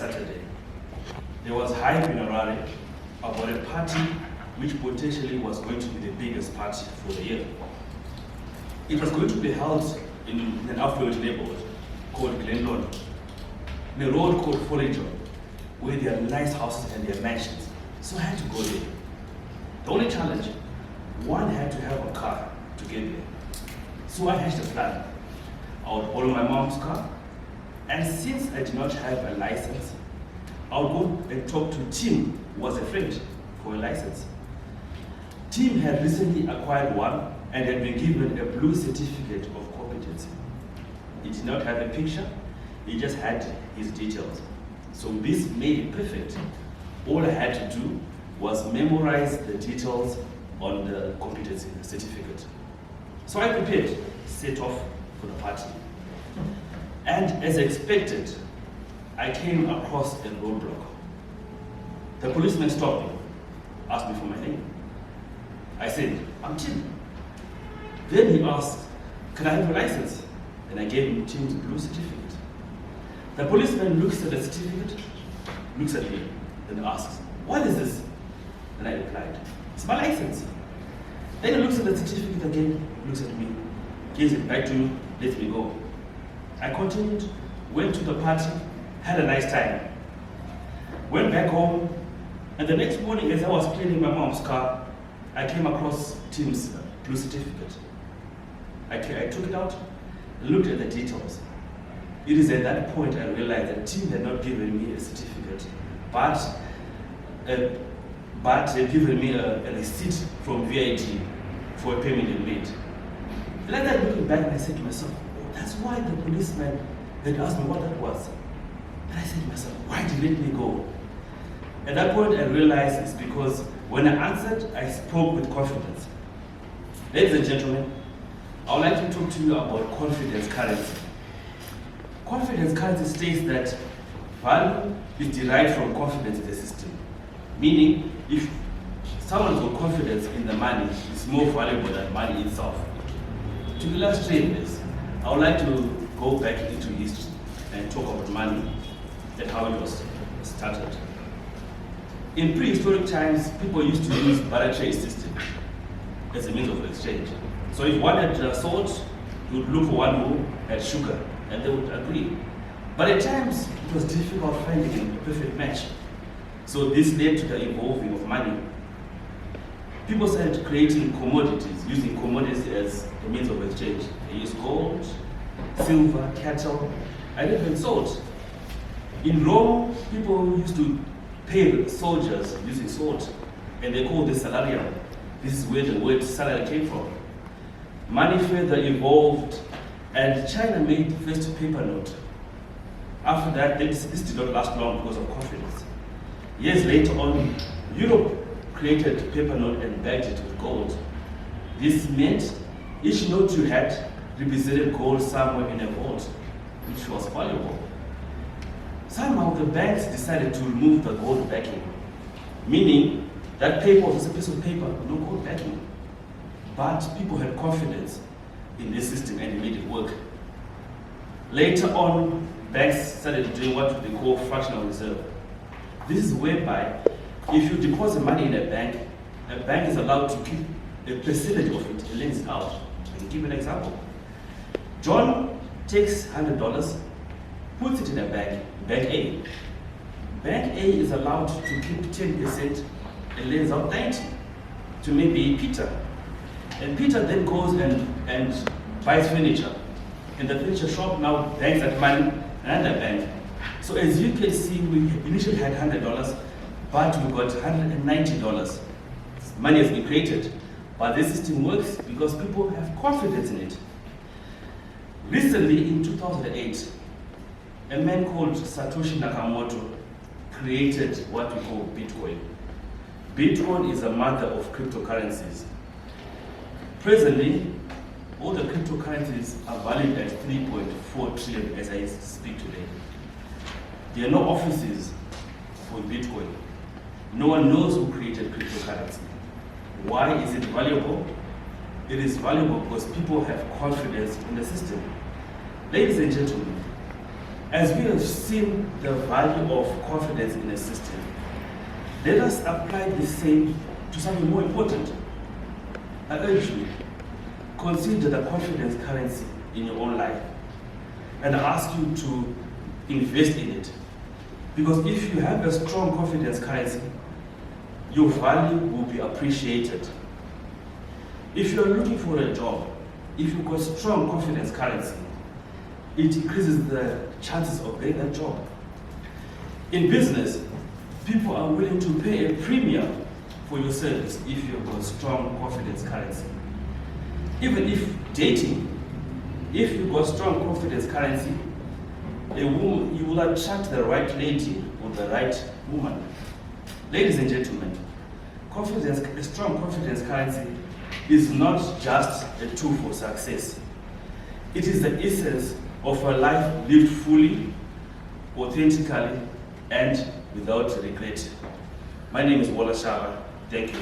Saturday. There was hype in Harare about a party which potentially was going to be the biggest party for the year. It was going to be held in an affluent neighborhood called Glendon, in a road called Forager, where there are nice houses and there are mansions. So I had to go there. The only challenge, one had to have a car to get there. So I hatched a plan. I would borrow my mom's car, and since I did not have a license, I would go and talk to Tim, who was a friend, for a license. Tim had recently acquired one and had been given a blue certificate of competency. He did not have a picture, he just had his details. So this made it perfect. All I had to do was memorize the details on the competency certificate. So I prepared, set off for the party. And as expected, I came across a roadblock. The policeman stopped me, asked me for my name. I said, I'm Tim. Then he asked, can I have a license? And I gave him Tim's blue certificate. The policeman looks at the certificate, looks at me, then asks, what is this? And I replied, it's my license. Then he looks at the certificate again, looks at me, gives it back to me, lets me go. I continued, went to the party, had a nice time. Went back home, and the next morning as I was cleaning my mom's car, I came across Tim's blue certificate. I took it out, looked at the details. It is at that point I realized that Tim had not given me a certificate, but had given me a receipt from VIT for a payment he made. And I started looking back and I said to myself, oh, that's why the policeman had asked me what that was. And I said to myself, why did he let me go? At that point I realized it's because when I answered, I spoke with confidence. Ladies and gentlemen, I would like to talk to you about confidence currency. Confidence currency states that value is derived from confidence in the system. Meaning, if someone's got confidence in the money, it's more valuable than money itself. To illustrate this, I would like to go back into history and talk about money and how it was started. In prehistoric times, people used to use barter trade system as a means of exchange. So if one had salt, you would look for one who had sugar, and they would agree. But at times, it was difficult finding a perfect match. So this led to the evolving of money. People started creating commodities, using commodities as a means of exchange. They used gold, silver, cattle, and even salt. In Rome, people used to pay soldiers using salt, and they called this salarium. This is where the word salary came from. Money further evolved, and China made the first paper note. After that, this did not last long because of confidence. Years later on, Europe created paper note and bagged it with gold. This meant each note you had represented gold somewhere in a vault, which was valuable. Somehow the banks decided to remove the gold backing, meaning that paper was a piece of paper, no gold backing. But people had confidence in this system and it made it work. Later on, banks started doing what they call fractional reserve. This is whereby if you deposit money in a bank is allowed to keep a percentage of it and lends it out. I can give an example. John takes $100, puts it in a bank, Bank A. Bank A is allowed to keep 10% and lends out 90 to maybe Peter. And Peter then goes and buys furniture. And the furniture shop now banks that money another bank. So as you can see, we initially had $100, but we got $190. Money has been created. But this system works because people have confidence in it. Recently, in 2008, a man called Satoshi Nakamoto created what we call Bitcoin. Bitcoin is a mother of cryptocurrencies. Presently, all the cryptocurrencies are valued at 3.4 trillion as I speak today. There are no offices for Bitcoin. No one knows who created cryptocurrency. Why is it valuable? It is valuable because people have confidence in the system. Ladies and gentlemen, As we have seen the value of confidence in a system, let us apply the same to something more important. I urge you, consider the confidence currency in your own life, and I ask you to invest in it. Because if you have a strong confidence currency, your value will be appreciated. If you are looking for a job, if you've got strong confidence currency, it increases the chances of getting a job. In business, people are willing to pay a premium for your service if you've got strong confidence currency. Even if dating, if you've got strong confidence currency, you will attract the right lady or the right woman. Ladies and gentlemen, a strong confidence currency is not just a tool for success. It is the essence of a life lived fully, authentically, and without regret. My name is Wala Shaba. Thank you.